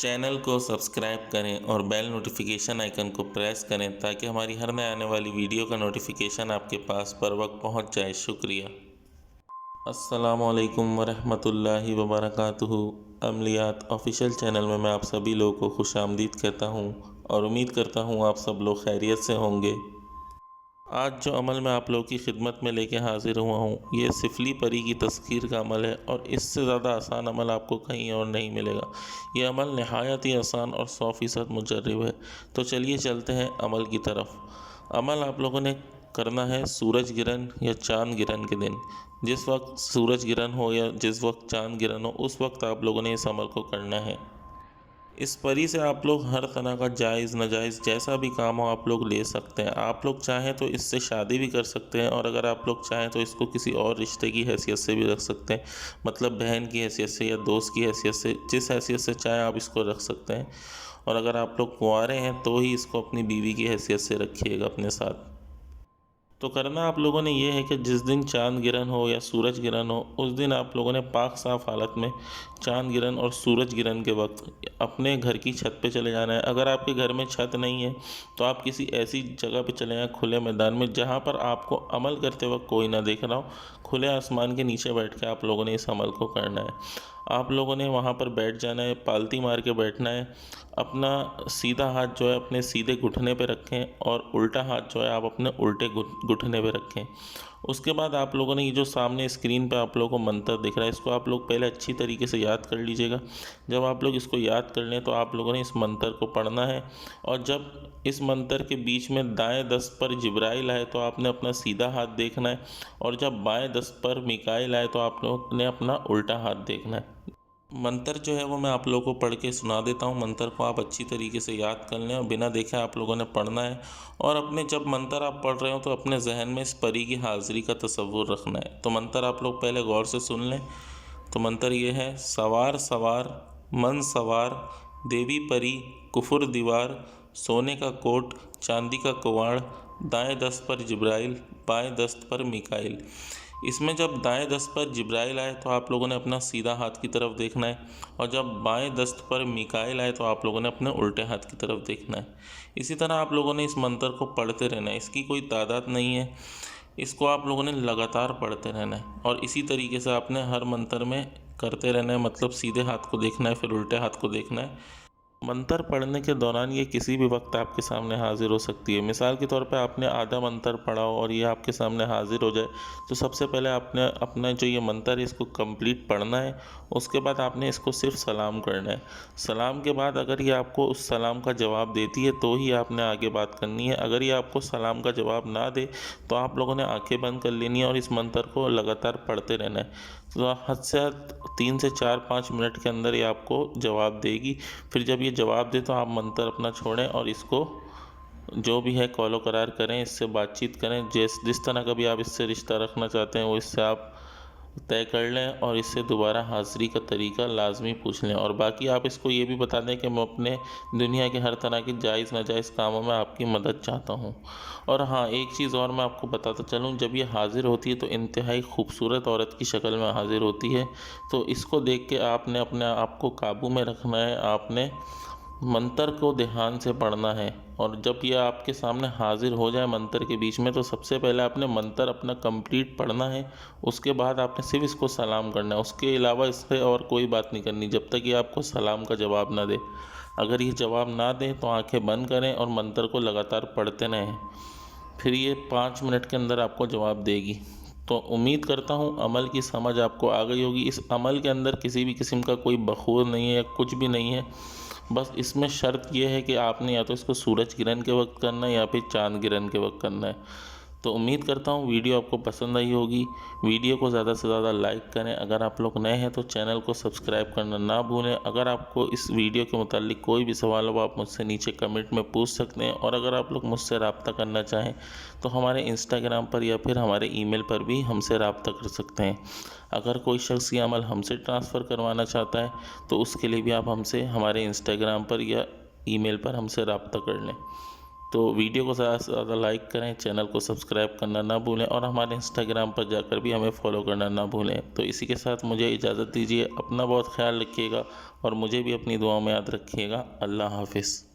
Channel को subscribe करें और बेल नोटिफिकेशन आइकन को प्रेस करें ताकि हमारी हर नए आने वाली वीडियो का नोटिफिकेशन आपके पास बर वक्त पहुँच जाए। शुक्रिया। अस्सलामुअलैकुम वरहमतुल्लाहि वबरकातुहू। अमलियात ऑफिशियल चैनल में मैं आप सभी लोगों को खुशामदीद कहता हूँ और उम्मीद करता हूँ आप सब लोग खैरियत से होंगे। आज जो अमल मैं आप लोगों की खिदमत में लेके हाज़िर हुआ हूँ ये सिफली परी की तस्खीर का अमल है और इससे ज़्यादा आसान अमल आपको कहीं और नहीं मिलेगा। ये अमल नहायत ही आसान और 100% मुजर्रब है। तो चलिए चलते हैं अमल की तरफ। अमल आप लोगों ने करना है सूरज गिरन या चाँद गिरन के दिन। जिस वक्त सूरज गिरन हो या जिस वक्त चाँद गिरन हो उस वक्त आप लोगों ने इस अमल को करना है। इस परी से आप लोग हर तरह का जायज़ नाजायज़ जैसा भी काम हो आप लोग ले सकते हैं। आप लोग चाहें तो इससे शादी भी कर सकते हैं और अगर आप लोग चाहें तो इसको किसी और रिश्ते की हैसियत से भी रख सकते हैं, मतलब बहन की हैसियत से या दोस्त की हैसियत से, जिस हैसियत से चाहें आप इसको रख सकते हैं। और अगर आप लोग कुंवारे हैं तो ही इसको अपनी बीवी की हैसियत से रखिएगा अपने साथ। तो करना आप लोगों ने ये है कि जिस दिन चाँद गिरन हो या सूरज गिरन हो उस दिन आप लोगों ने पाक साफ़ हालत में चाँद गिरन और सूरज गिरन के वक्त अपने घर की छत पे चले जाना है। अगर आपके घर में छत नहीं है तो आप किसी ऐसी जगह पे चले जाएं खुले मैदान में जहाँ पर आपको अमल करते वक्त कोई ना देख रहा हो। खुले आसमान के नीचे बैठ के आप लोगों ने इस अमल को करना है। आप लोगों ने वहाँ पर बैठ जाना है, पालती मार के बैठना है। अपना सीधा हाथ जो है अपने सीधे घुटने पे रखें और उल्टा हाथ जो है आप अपने उल्टे घुटने पे रखें। उसके बाद आप लोगों ने ये जो सामने स्क्रीन पे आप लोगों को मंत्र दिख रहा है इसको आप लोग पहले अच्छी तरीके से याद कर लीजिएगा। जब आप लोग इसको याद कर लें तो आप लोगों ने इस मंत्र को पढ़ना है और जब इस मंत्र के बीच में दाएं दस्त पर जिब्राइल आए तो आपने अपना सीधा हाथ देखना है और जब बाएं दस्त पर मिकाइल आए तो आप लोगों ने अपना उल्टा हाथ देखना है। मंत्र जो है वो मैं आप लोगों को पढ़ के सुना देता हूँ। मंत्र को आप अच्छी तरीके से याद कर लें और बिना देखे आप लोगों ने पढ़ना है। और अपने जब मंत्र आप पढ़ रहे हो तो अपने जहन में इस परी की हाज़िरी का तसव्वुर रखना है। तो मंत्र आप लोग पहले गौर से सुन लें। तो मंत्र ये है, सवार सवार मन सवार देवी परी कुफुर दीवार सोने का कोट चांदी का कुवाड़ दाएं दस्त पर जिब्राइल बाएं दस्त पर मिकाइल। इसमें जब दाएं दस्त पर जिब्राइल आए तो आप लोगों ने अपना सीधा हाथ की तरफ देखना है और जब बाएं दस्त पर मिकाइल आए तो आप लोगों ने अपने उल्टे हाथ की तरफ देखना है। इसी तरह आप लोगों ने इस मंत्र को पढ़ते रहना है। इसकी कोई तादाद नहीं है, इसको आप लोगों ने लगातार पढ़ते रहना है और इसी तरीके से आपने हर मंत्र में करते रहना है। मतलब सीधे हाथ को देखना है फिर उल्टे हाथ को देखना है। मंत्र पढ़ने के दौरान ये किसी भी वक्त आपके सामने हाजिर हो सकती है। मिसाल के तौर पे आपने आधा मंत्र पढ़ा हो और ये आपके सामने हाजिर हो जाए तो सबसे पहले आपने अपना जो ये मंत्र है इसको कंप्लीट पढ़ना है। उसके बाद आपने इसको सिर्फ सलाम करना है। सलाम के बाद अगर ये आपको उस सलाम का जवाब देती है तो ही आपने आगे बात करनी है। अगर ये आपको सलाम का जवाब ना दे तो आप लोगों ने आंखें बंद कर लेनी है और इस मंत्र को लगातार पढ़ते रहना है। तो हद से हद 3 से 4 5 मिनट के अंदर ये आपको जवाब देगी। फिर जब ये जवाब दे तो आप मंत्र अपना छोड़ें और इसको जो भी है कॉलो करार करें, इससे बातचीत करें। जिस तरह का भी आप इससे रिश्ता रखना चाहते हैं वो इससे आप तय कर लें और इससे दोबारा हाज़िरी का तरीका लाजमी पूछ लें। और बाकी आप इसको ये भी बता दें कि मैं अपने दुनिया के हर तरह के जायज़ नाजायज़ कामों में आपकी मदद चाहता हूँ। और हाँ, एक चीज़ और मैं आपको बताता चलूँ, जब ये हाज़िर होती है तो इंतहाई खूबसूरत औरत की शक्ल में हाज़िर होती है। तो इसको देख के आपने अपने आप को काबू में रखना है। आपने मंत्र को ध्यान से पढ़ना है और जब यह आपके सामने हाजिर हो जाए मंत्र के बीच में तो सबसे पहले आपने मंत्र अपना कंप्लीट पढ़ना है। उसके बाद आपने सिर्फ इसको सलाम करना है। उसके अलावा इससे और कोई बात नहीं करनी जब तक ये आपको सलाम का जवाब ना दे। अगर ये जवाब ना दे तो आंखें बंद करें और मंत्र को लगातार पढ़ते रहें। फिर ये 5 मिनट के अंदर आपको जवाब देगी। तो उम्मीद करता हूँ अमल की समझ आपको आ गई होगी। इस अमल के अंदर किसी भी किस्म का कोई बखूर नहीं है या कुछ भी नहीं है। बस इसमें शर्त यह है कि आपने या तो इसको सूरज गिरन के वक्त करना है या फिर चांद गिरन के वक्त करना है। तो उम्मीद करता हूँ वीडियो आपको पसंद आई होगी। वीडियो को ज़्यादा से ज़्यादा लाइक करें। अगर आप लोग नए हैं तो चैनल को सब्सक्राइब करना ना भूलें। अगर आपको इस वीडियो के मुतालिक कोई भी सवाल हो आप मुझसे नीचे कमेंट में पूछ सकते हैं। और अगर आप लोग मुझसे रब्ता करना चाहें तो हमारे इंस्टाग्राम पर या फिर हमारे ईमेल पर भी हमसे रब्ता कर सकते हैं। अगर कोई शख्स ये अमल हमसे ट्रांसफ़र करवाना चाहता है तो उसके लिए भी आप हमसे हमारे इंस्टाग्राम पर या ईमेल पर हमसे रब्ता कर लें। तो वीडियो को ज़्यादा से ज़्यादा लाइक करें, चैनल को सब्सक्राइब करना ना भूलें और हमारे इंस्टाग्राम पर जाकर भी हमें फॉलो करना ना भूलें। तो इसी के साथ मुझे इजाज़त दीजिए। अपना बहुत ख्याल रखिएगा और मुझे भी अपनी दुआओं में याद रखिएगा। अल्लाह हाफ़िज़।